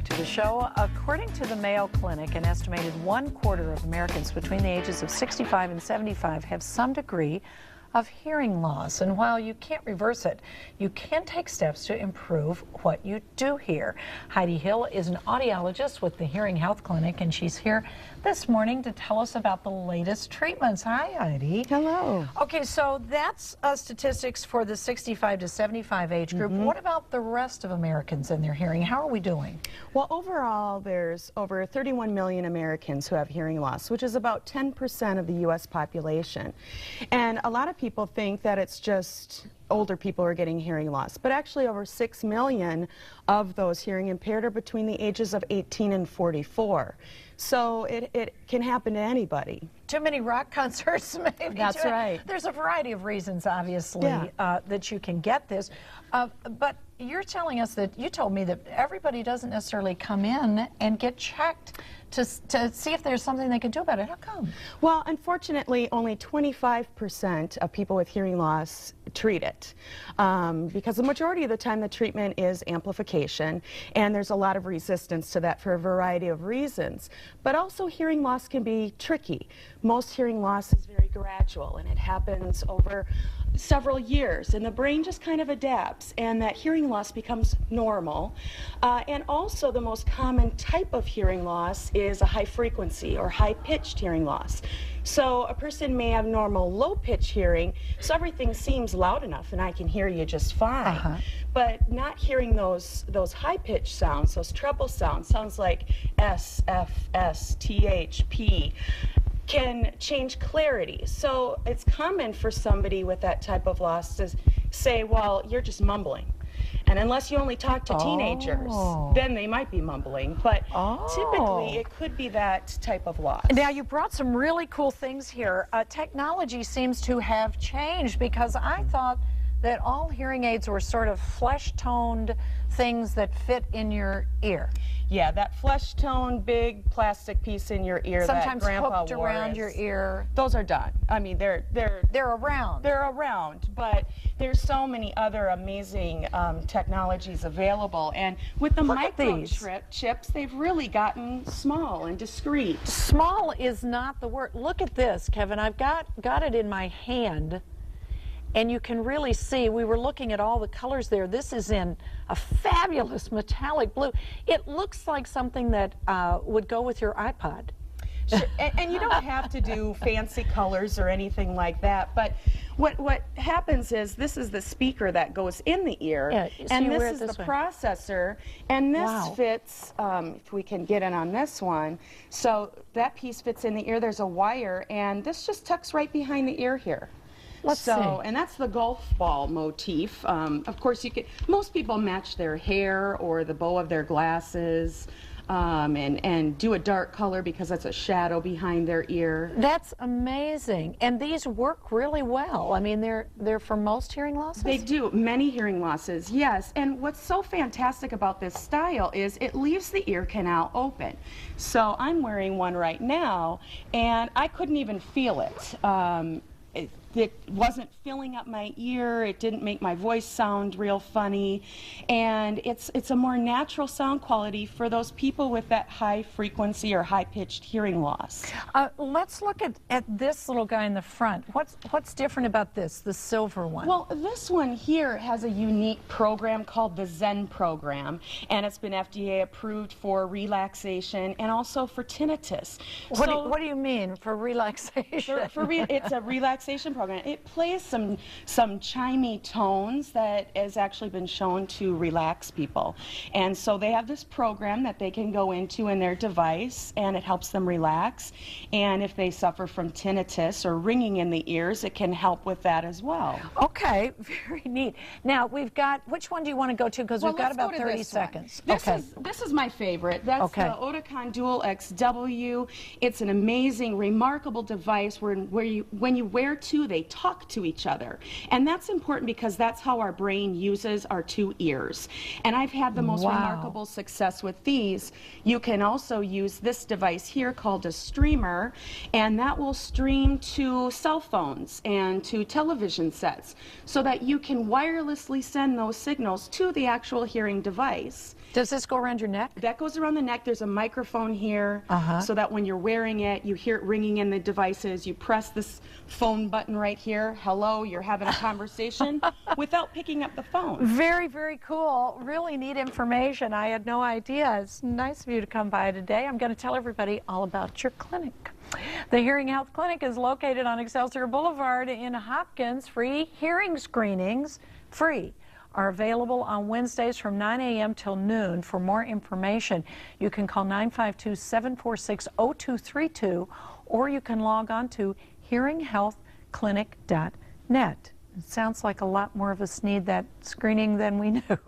back to the show. According to the Mayo Clinic, an estimated 1/4 of Americans between the ages of 65 and 75 have some degree of hearing loss. And while you can't reverse it, you can take steps to improve what you do hear. Heidi Hill is an audiologist with the Hearing Health Clinic, and she's here this morning to tell us about the latest treatments. Hi, Heidi. Hello. Okay, so that's statistics for the 65 to 75 age group. What about the rest of Americans and their hearing? How are we doing? Well, overall, there's over 31 million Americans who have hearing loss, which is about 10% of the U.S. population. And a lot of people think that it's just older people are getting hearing loss, but actually over 6 million of those hearing impaired are between the ages of 18 and 44. So it can happen to anybody. Too many rock concerts, maybe. That's right. There's a variety of reasons, obviously, that you can get this. But you're telling us that, you told me that everybody doesn't necessarily come in and get checked to see if there's something they can do about it. How come? Well, unfortunately, only 25% of people with hearing loss treat it, because the majority of the time the treatment is amplification, and there's a lot of resistance to that for a variety of reasons. But also, hearing loss can be tricky. Most hearing loss is very gradual, and it happens over several years, and the brain just kind of adapts, and that hearing loss becomes normal. And also, the most common type of hearing loss is a high frequency or high pitched hearing loss. So a person may have normal low pitch hearing, so everything seems loud enough and I can hear you just fine. But not hearing those high pitched sounds, those treble sounds like S, F, S, T, H, P, can change clarity. So it's common for somebody with that type of loss to say, well, you're just mumbling. And unless you only talk to teenagers, then they might be mumbling. But typically, it could be that type of loss. Now, you brought some really cool things here. Technology seems to have changed, because I thought that all hearing aids were sort of flesh-toned things that fit in your ear. Yeah, that flesh-toned, big plastic piece in your ear sometimes that Grandpa hooked wore around your ear. Those are done. I mean, they're around. They're around, but there's so many other amazing technologies available. And with the microchips, they've really gotten small and discreet. Small is not the word. Look at this, Kevin. I've got it in my hand. And you can really see, we were looking at all the colors there. This is in a fabulous metallic blue. It looks like something that would go with your iPod. Sure. And you don't have to do fancy colors or anything like that, but what happens is, this is the speaker that goes in the ear, and this is the processor, and this fits, if we can get in on this one, so that piece fits in the ear. There's a wire, and this just tucks right behind the ear here. Let's see. And that's the golf ball motif. Of course, most people match their hair or the bow of their glasses, and do a dark color because that's a shadow behind their ear. That's amazing. And these work really well. I mean, they're for most hearing losses? They do. Many hearing losses, yes. And what's so fantastic about this style is it leaves the ear canal open. So I'm wearing one right now, and I couldn't even feel it. It wasn't filling up my ear. It didn't make my voice sound real funny, and it's a more natural sound quality for those people with that high frequency or high pitched hearing loss. Let's look at this little guy in the front. What's different about this, the silver one? Well, this one here has a unique program called the Zen program, and it's been FDA approved for relaxation and also for tinnitus. What do you mean for relaxation? It's a relaxation program. It plays some chimey tones that has actually been shown to relax people. And so they have this program that they can go into in their device, and it helps them relax. And if they suffer from tinnitus or ringing in the ears, it can help with that as well. Okay, very neat. Now, we've got, which one do you want to go to? Because we've got about 30 seconds. This is my favorite. That's the Oticon Dual XW. It's an amazing, remarkable device where when you wear two, they talk to each other. And that's important because that's how our brain uses our two ears. And I've had the most remarkable success with these. You can also use this device here called a streamer, and that will stream to cell phones and to television sets so that you can wirelessly send those signals to the actual hearing device. Does this go around your neck? That goes around the neck. There's a microphone here so that when you're wearing it, you hear it ringing in the devices. You press this phone button right here. Hello, you're having a conversation without picking up the phone. Very, very cool. Really neat information. I had no idea. It's nice of you to come by today. I'm going to tell everybody all about your clinic. The Hearing Health Clinic is located on Excelsior Boulevard in Hopkins. Free hearing screenings, free, are available on Wednesdays from 9 a.m. till noon. For more information, you can call 952-746-0232, or you can log on to hearinghealthclinic.net. It sounds like a lot more of us need that screening than we knew.